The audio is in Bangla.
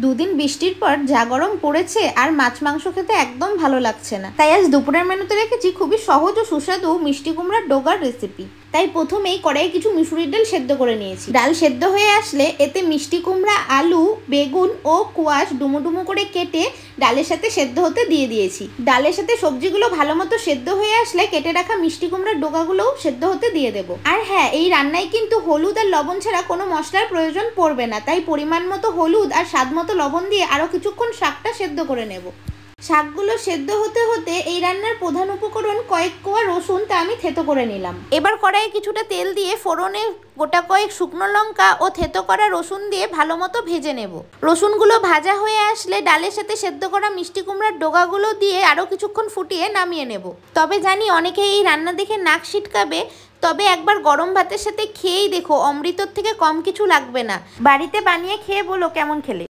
দুদিন বৃষ্টির পর যা গরম পড়েছে আর মাছ মাংস খেতে একদম ভালো লাগছে না, তাই আজ দুপুরের মেনুতে রেখেছি খুবই সহজ ও সুস্বাদু মিষ্টি কুমড়ার ডোগার রেসিপি। তাই প্রথমেই কড়াইয়ে কিছু মিশুরির ডাল সেদ্ধ করে নিয়েছি। ডাল সেদ্ধ হয়ে আসলে এতে মিষ্টি কুমড়া, আলু, বেগুন ও কোয়াশ ডুমো ডুমো করে কেটে ডালের সাথে সেদ্ধ হতে দিয়ে দিয়েছি। ডালের সাথে সবজিগুলো ভালো মতো সেদ্ধ হয়ে আসলে কেটে রাখা মিষ্টি কুমড়ার ডোগাগুলোও সেদ্ধ হতে দিয়ে দেবো। আর হ্যাঁ, এই রান্নায় কিন্তু হলুদ আর লবণ ছাড়া কোনো মশলার প্রয়োজন পড়বে না, তাই পরিমাণ মতো হলুদ আর স্বাদ মতো লবণ দিয়ে আরও কিছুক্ষণ শাকটা সেদ্ধ করে নেব। শাকগুলো সেদ্ধ হতে হতে এই রান্নার প্রধান উপকরণ কয়েক কোয়া রসুন, তা আমি থেতো করে নিলাম। এবার কড়াইয়ে কিছুটা তেল দিয়ে ফোড়নে গোটা কয়েক শুকনো লঙ্কা ও থেতো করা রসুন দিয়ে ভালো মতো ভেজে নেব। রসুনগুলো ভাজা হয়ে আসলে ডালের সাথে সেদ্ধ করা মিষ্টি কুমড়ার ডোগাগুলো দিয়ে আরও কিছুক্ষণ ফুটিয়ে নামিয়ে নেব। তবে জানি অনেকে এই রান্না দেখে নাক ছিটকাবে, তবে একবার গরম ভাতের সাথে খেয়েই দেখো, অমৃতর থেকে কম কিছু লাগবে না। বাড়িতে বানিয়ে খেয়ে বলো কেমন খেলে।